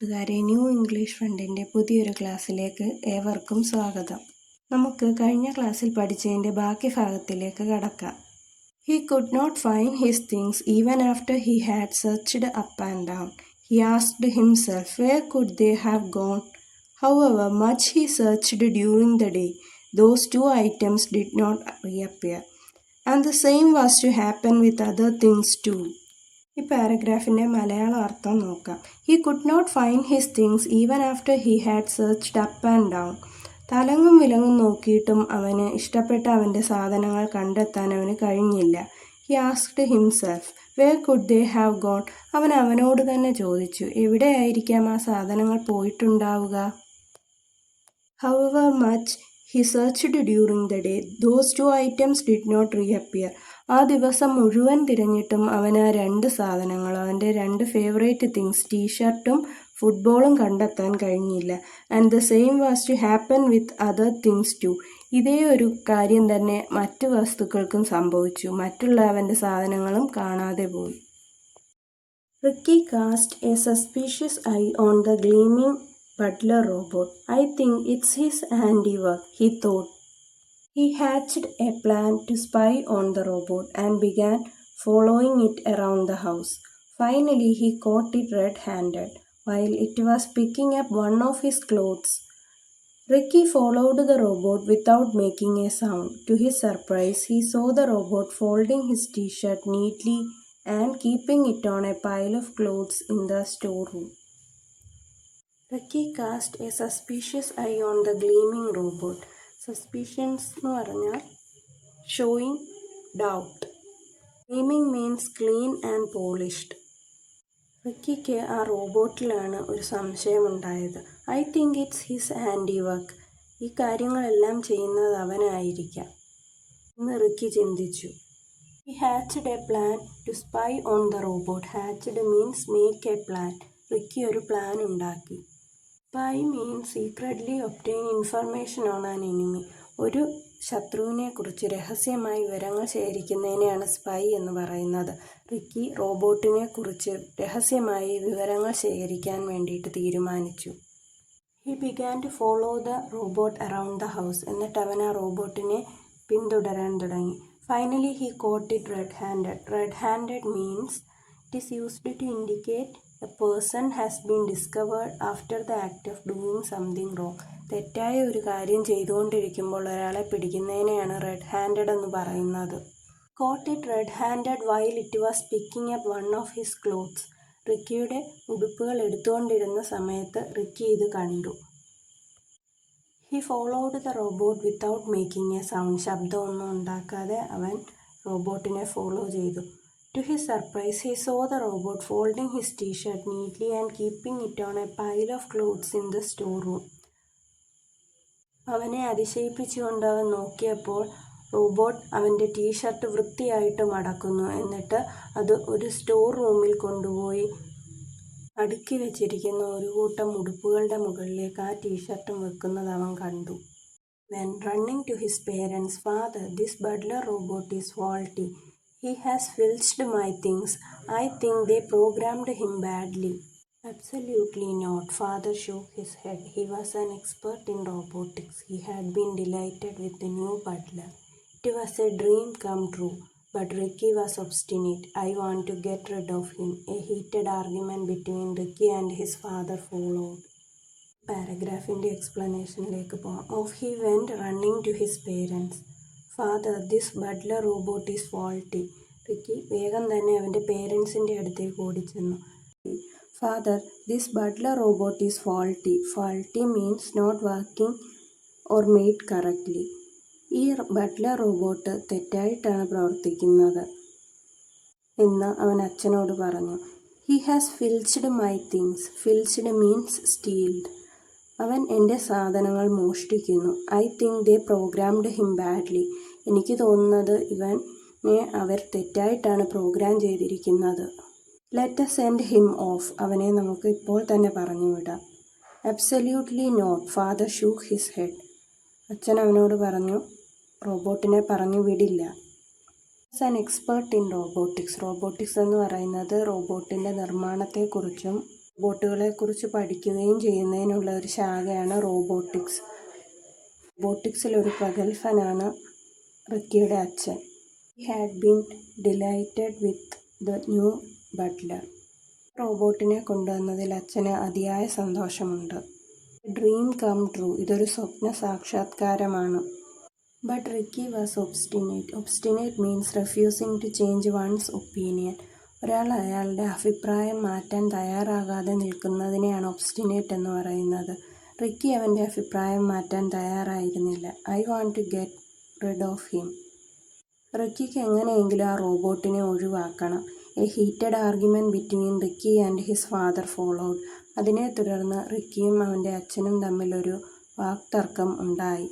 കൂട്ടുകാരെ, new English ഫ്രണ്ടിൻ്റെ പുതിയൊരു ക്ലാസ്സിലേക്ക് ഏവർക്കും സ്വാഗതം. നമുക്ക് കഴിഞ്ഞ ക്ലാസ്സിൽ പഠിച്ചതിൻ്റെ ബാക്കി ഭാഗത്തിലേക്ക് കടക്കാം. He could not find his things even after he had searched up and down. He asked himself where could they have gone. However much he searched during the day, those two items did not reappear. And the same was to happen with other things too. ഈ പാരഗ്രാഫിൻ്റെ മലയാളം അർത്ഥം നോക്കാം. He could not find his things even after he had searched up and down. തലങ്ങും വിലങ്ങും നോക്കിയിട്ടും അവന് ഇഷ്ടപ്പെട്ട അവൻ്റെ സാധനങ്ങൾ കണ്ടെത്താൻ അവന് കഴിഞ്ഞില്ല. He asked himself where could they have gone. അവൻ അവനോട് തന്നെ ചോദിച്ചു, എവിടെയായിരിക്കാം ആ സാധനങ്ങൾ പോയിട്ടുണ്ടാവുക. However much he searched during the day, those two items did not reappear. ആ ദിവസം മുഴുവൻ തിരഞ്ഞിട്ടും അവൻ ആ രണ്ട് സാധനങ്ങൾ, അവൻ്റെ രണ്ട് ഫേവറേറ്റ് തിങ്സ്, ടീഷർട്ടും ഫുട്ബോളും കണ്ടെത്താൻ കഴിഞ്ഞില്ല. And the same was to happen with other things too. ഇതേ ഒരു കാര്യം തന്നെ മറ്റു വസ്തുക്കൾക്കും സംഭവിച്ചു. മറ്റുള്ള അവൻ്റെ സാധനങ്ങളും കാണാതെ പോയി. Ricky cast a suspicious eye on the gleaming butler robot. I think it's his handiwork, he thought. He hatched a plan to spy on the robot and began following it around the house. Finally, he caught it red-handed while it was picking up one of his clothes. Ricky followed the robot without making a sound. To his surprise, he saw the robot folding his t-shirt neatly and keeping it on a pile of clothes in the storeroom. Ricky cast a suspicious eye on the gleaming robot. Suspicions എന്ന് പറഞ്ഞാൽ showing doubt. Gleaming means clean and polished. റിക്കിക്ക് ആ റോബോട്ടിലാണ് ഒരു സംശയമുണ്ടായത്. I think it's his handiwork. ഈ കാര്യങ്ങളെല്ലാം ചെയ്യുന്നത് അവനായിരിക്കാം എന്ന് Ricky ചിന്തിച്ചു. He hatched a plan to spy on the robot. Hatched means make a plan. Ricky ഒരു പ്ലാൻ ഉണ്ടാക്കി. Spy means secretly obtain information on an enemy. ഒരു ശത്രുവിനെക്കുറിച്ച് രഹസ്യമായി വിവരങ്ങൾ ശേഖരിക്കുന്നതിനെയാണ് സ്പൈ എന്ന് പറയുന്നത്. റിക്കി റോബോട്ടിനെ കുറിച്ച് രഹസ്യമായി വിവരങ്ങൾ ശേഖരിക്കാൻ വേണ്ടിയിട്ട് തീരുമാനിച്ചു. He began to follow the robot around the house. എന്നിട്ട് അവൻ ആ റോബോട്ടിനെ പിന്തുടരാൻ തുടങ്ങി. Finally he caught it red-handed. Red-handed means it is used to indicate a person has been discovered after the act of doing something wrong. തെറ്റായ ഒരു കാര്യം ചെയ്തുകൊണ്ടിരിക്കുമ്പോൾ ഒരാളെ പിടിക്കുന്നതിനെയാണ് റെഡ് ഹാൻഡഡ് എന്ന് പറയുന്നത്. Caught it red-handed while it was picking up one of his clothes. റിക്കിയുടെ ഉടുപ്പുകൾ എടുത്തുകൊണ്ടിരുന്ന സമയത്ത് Ricky ഇത് കണ്ടു. He followed the robot without making a sound. ശബ്ദമൊന്നും ഉണ്ടാക്കാതെ അവൻ റോബോട്ടിനെ ഫോളോ ചെയ്തു. To his surprise, he saw the robot folding his t-shirt neatly and keeping it on a pile of clothes in the storeroom. അവനെ അതിശയിപ്പിച്ചുകൊണ്ട് അവൻ നോക്കിയപ്പോൾ robot അവൻ്റെ T shirt വൃത്തിയായിട്ട് മടക്കുന്നു. എന്നിട്ട് അത് ഒരു സ്റ്റോർ റൂമിൽ കൊണ്ടുപോയി അടുക്കി വെച്ചിരിക്കുന്ന ഒരു കൂട്ടം ഉടുപ്പുകളുടെ മുകളിലേക്ക് ആ ടീഷർട്ടും വെക്കുന്നത് അവൻ കണ്ടു. When running to his parents, "Father, this butler robot is faulty. He has filched my things. I think they programmed him badly." Absolutely not. Father shook his head. He was an expert in robotics. He had been delighted with the new butler. It was a dream come true. But Ricky was obstinate. "I want to get rid of him." A heated argument between Ricky and his father followed. പാരഗ്രാഫിൻ്റെ എക്സ്പ്ലനേഷനിലേക്ക് പോകാം. Off he went running to his parents. "Father, this butler robot is faulty." Ricky വേഗം തന്നെ അവൻ്റെ പേരൻസിൻ്റെ അടുത്തേക്ക് ഓടിച്ചെന്നു. "Father, this butler robot is faulty." Faulty means not working or made correctly. ഈ butler robot തെറ്റായിട്ടാണ് പ്രവർത്തിക്കുന്നത് എന്ന് അവൻ അച്ഛനോട് പറഞ്ഞു. "He has filched my things." Filched means stealed. അവൻ എൻ്റെ സാധനങ്ങൾ മോഷ്ടിക്കുന്നു. "I think they programmed him badly." എനിക്ക് തോന്നുന്നത് ഇവനെ അവർ തെറ്റായിട്ടാണ് പ്രോഗ്രാം ചെയ്തിരിക്കുന്നത്. "Let us send him off." അവനെ നമുക്ക് ഇപ്പോൾ തന്നെ പറഞ്ഞു വിടാം. "Absolutely not." Father shook his head. അച്ഛൻ അവനോട് പറഞ്ഞു, റോബോട്ടിനെ പറഞ്ഞു വിടില്ല. An expert in robotics. Robotics എന്ന് പറയുന്നത് റോബോട്ടിൻ്റെ നിർമ്മാണത്തെക്കുറിച്ചും റോബോട്ടുകളെക്കുറിച്ച് പഠിക്കുകയും ചെയ്യുന്നതിനുള്ള ഒരു ശാഖയാണ് റോബോട്ടിക്സ്. റോബോട്ടിക്സിലൊരു പ്രഗത്ഭനാണ് റിക്കിയുടെ അച്ഛൻ. He had been delighted with the new butler. റോബോട്ടിനെ കൊണ്ടുവന്നതിൽ അച്ഛന് അതിയായ സന്തോഷമുണ്ട്. Dream come true. ഇതൊരു സ്വപ്ന സാക്ഷാത്കാരമാണ്. But Ricky was obstinate. Obstinate means refusing to change one's opinion. ഒരാൾ അയാളുടെ അഭിപ്രായം മാറ്റാൻ തയ്യാറാകാതെ നിൽക്കുന്നതിനെയാണ് ഒബ്സ്റ്റിനേറ്റ് എന്ന് പറയുന്നത്. റിക്കി അവൻ്റെ അഭിപ്രായം മാറ്റാൻ തയ്യാറായിരുന്നില്ല. I want to get rid of him. റിക്കിക്ക് എങ്ങനെയെങ്കിലും ആ റോബോട്ടിനെ ഒഴിവാക്കണം. A heated argument between Ricky and his father followed. അതിനെ തുടർന്ന് റിക്കിയും അവൻ്റെ അച്ഛനും തമ്മിലൊരു വാക്തർക്കം ഉണ്ടായി.